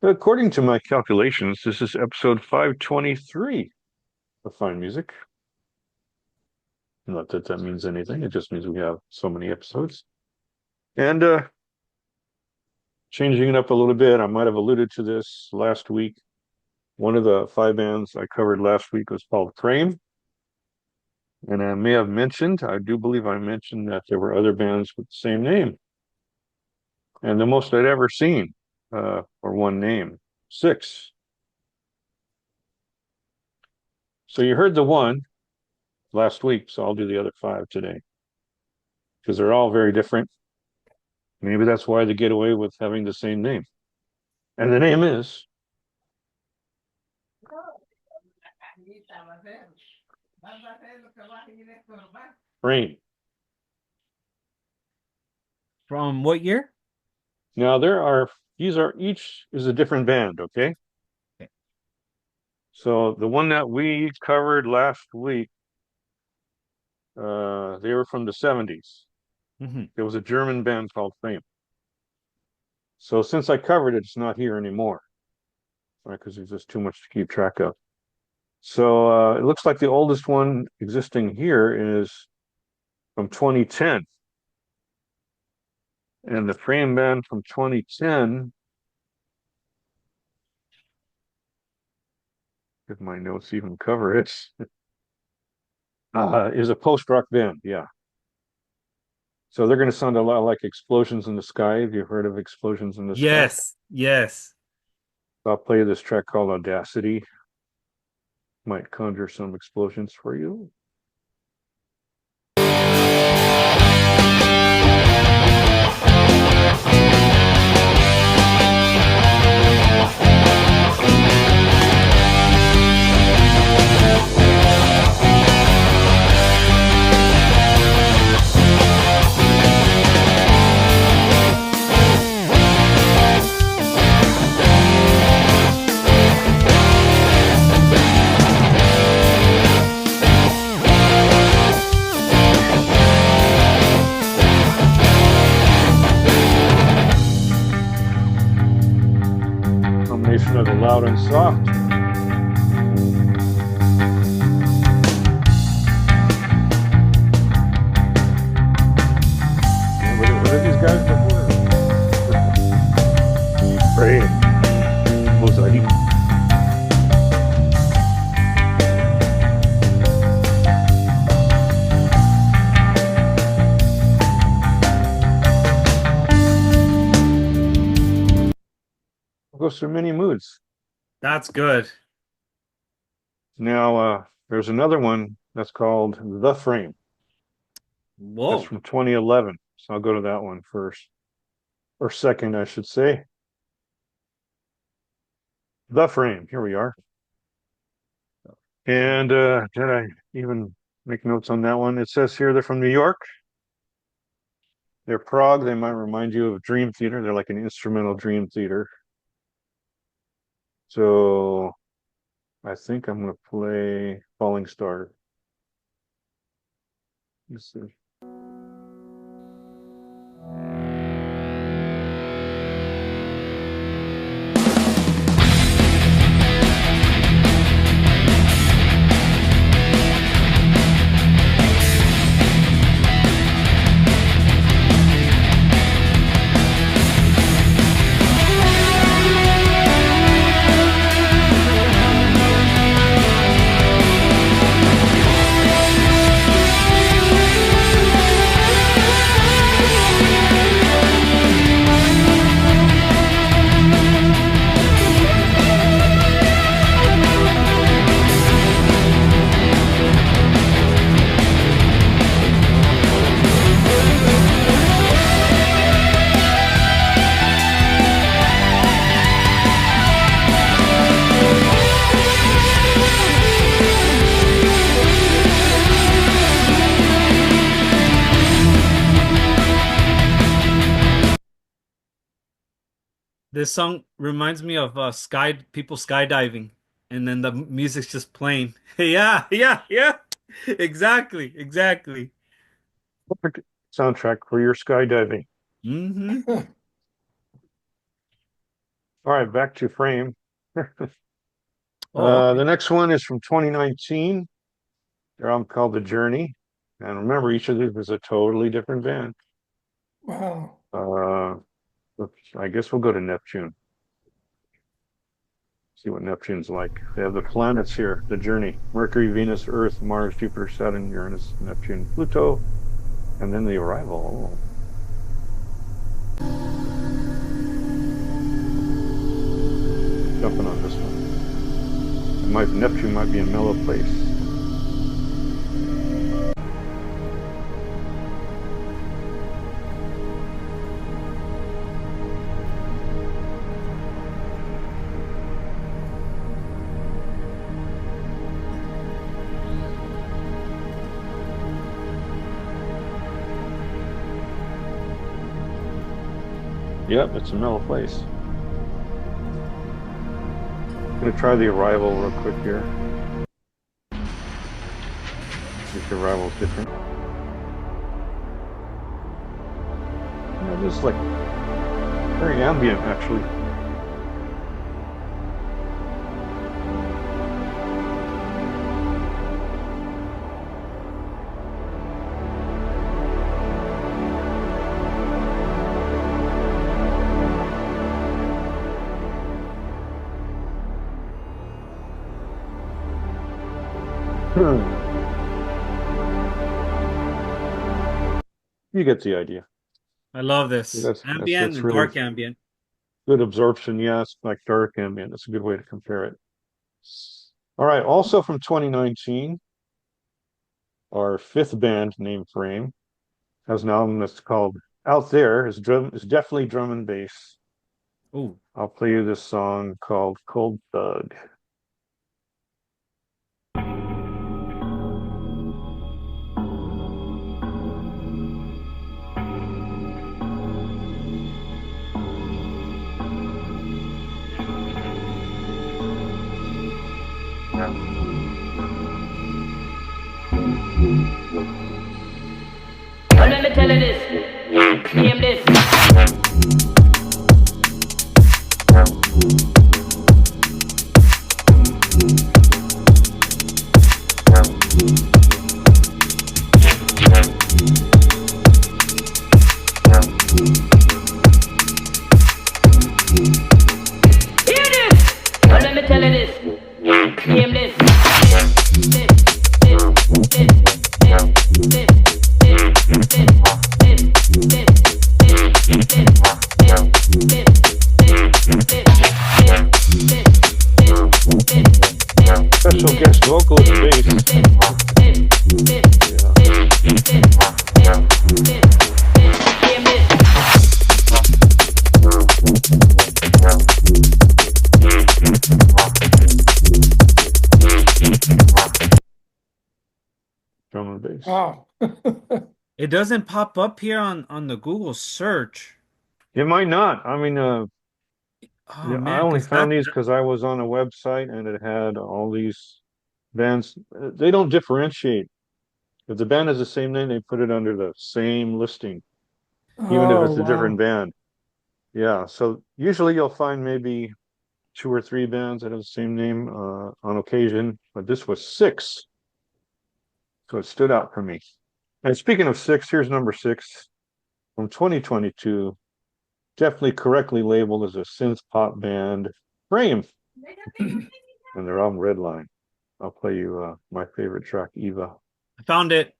According to my calculations, this is episode 523 of Fine Music. Not that that means anything. It just means we have so many episodes. And changing it up a little bit, I might have alluded to this last week. One of the five bands I covered last week was called Frame. And I may have mentioned, I do believe I mentioned that there were other bands with the same name. And the most I'd ever seen for one name, six. So you heard the one last week, so I'll do the other five today because they're all very different. Maybe that's why they get away with having the same name. And the name is Rain. From what year? Now these are each is a different band, okay? Okay. So the one that we covered last week, they were from the 70s. Mm-hmm. There was a German band called Fame. So since I covered it, it's not here anymore, right? Because there's just too much to keep track of. So it looks like the oldest one existing here is from 2010. And the Frame band from 2010, if my notes even cover it, is a post-rock band, yeah. So they're going to sound a lot like Explosions in the Sky. Have you heard of Explosions in the Sky? Yes. I'll play this track called Audacity. Might conjure some explosions for you. Combination of the loud and soft. Anybody heard of these guys before? Brave. Mosaic. Goes through many moods. That's good. Now, there's another one that's called The Frame. That's Whoa. from 2011. So I'll go to that one first, or second, I should say. The Frame. Here we are. And did I even make notes on that one? It says here they're from New York. They're prog. They might remind you of Dream Theater. They're like an instrumental Dream Theater. So I think I'm going to play Falling Star. Let's see. This song reminds me of people skydiving, and then the music's just playing. Yeah. Exactly. Perfect soundtrack for your skydiving. Hmm. All right, back to frame. Oh, The okay. next one is from 2019. Their album called The Journey. And remember, each of these is a totally different band. Wow. Uh, I guess we'll go to Neptune. See what Neptune's like. They have the planets here, The Journey: Mercury, Venus, Earth, Mars, Jupiter, Saturn, Uranus, Neptune, Pluto, and then the arrival. Jumping on this one. Neptune might be a mellow place. Yep, it's a mellow place. I'm gonna try the arrival real quick here. See if the arrival's different. Yeah, this is like very ambient actually. You get the idea. I love this. Ambient That's and really dark ambient. good absorption. Yeah, it's like dark ambient. That's a good way to compare it. All right, also from 2019, our fifth band, Name Frame, has an album that's called Out There. Is definitely drum and bass. Oh, I'll play you this song called Cold Thug. Well, let me tell you this. Name this. Hear this. Well, let me tell you this. Name this. Special guest vocalist bass. Drum and bass. Wow. it doesn't pop up here on the Google search. It might not. I mean, Oh yeah, I man, only because found these because I was on a website and it had all these bands. They don't differentiate. If the band has the same name, they put it under the same listing, even if Oh, it's a different wow. band. Yeah, so usually you'll find maybe two or three bands that have the same name on occasion, but this was six, so it stood out for me. And speaking of six, here's number six from 2022, definitely correctly labeled as a synth pop band, Frame, and they're on Redline. I'll play you my favorite track, Eva. I found it.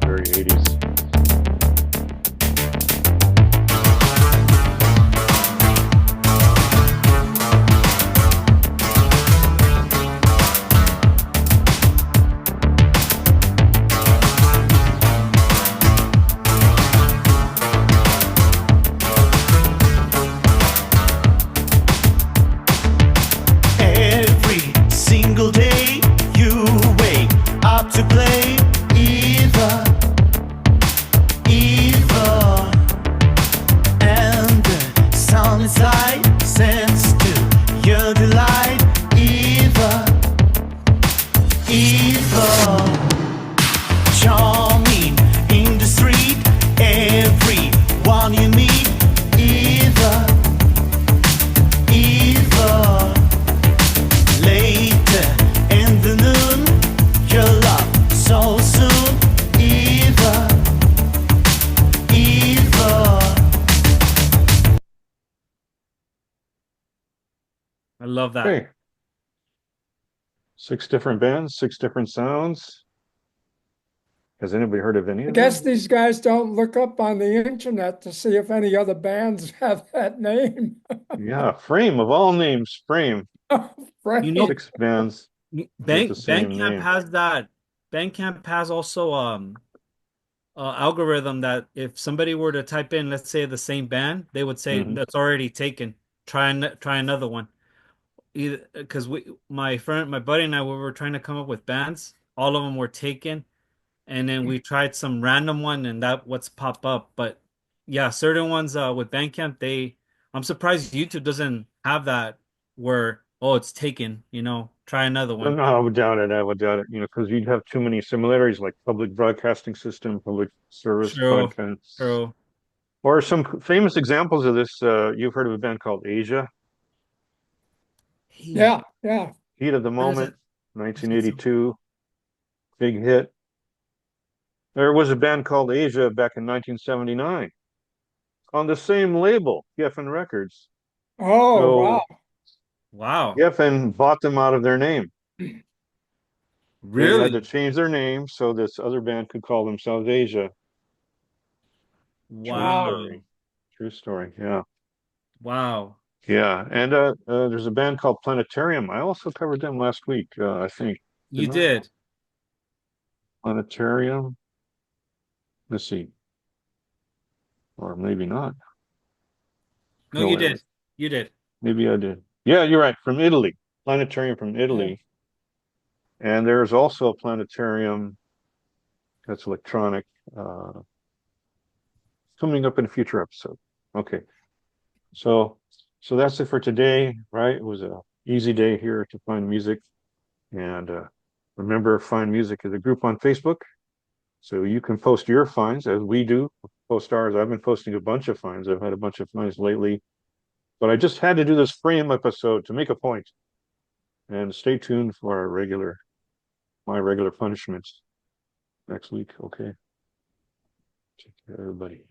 Very 80s. Every single day you wake up to play Eva, Eva, and the sun inside sends to your delight Eva, Eva, charming in love that. Okay. 6 different bands, 6 different sounds. Has anybody heard of any I of guess them? these guys don't look up on the internet to see if any other bands have that name. Yeah, Frame of all names, Frame. You know, Right. 6 bands with the Bank same Bandcamp name. has that. Bandcamp has also algorithm that if somebody were to type in, let's say the same band, they would say Hmm. that's already taken. Try another one. Either because my buddy and I, we were trying to come up with bands. All of them were taken, and then we tried some random one, and that what's pop up. But yeah, certain ones with Bandcamp, I'm surprised YouTube doesn't have that where oh it's taken. Try another one. No, I would doubt it. I would doubt it, because you'd have too many similarities like public broadcasting system, public service True, broadcasts. true. Or some famous examples of this. You've heard of a band called Asia, Hey, Yeah, yeah. Heat of the there's a Moment, there's got some. 1982, big hit. There was a band called Asia back in 1979 on the same label, Geffen Records. Oh, wow. So Wow, Geffen bought them out of their name. They had to really? change their name so this other band could call themselves Asia. True Wow. Wow, story. True story. Yeah. wow. Yeah. And there's a band called Planetarium. I also covered them last week, I think. You Didn't I? did. Planetarium. Let's see. Or maybe not. No, No, you wait a minute. did. You did. Maybe I did. Yeah, you're right. From Italy. Planetarium from Yeah. Italy. And there's also a planetarium that's electronic, uh, coming up in a future episode. Okay. So so that's it for today, right? It was a easy day here to find music. And remember, Find Music is a group on Facebook. So you can post your finds as we do. Post ours. I've been posting a bunch of finds. I've had a bunch of finds lately. But I just had to do this frame episode to make a point. And stay tuned for my regular punishments next week. Okay. Take care, everybody.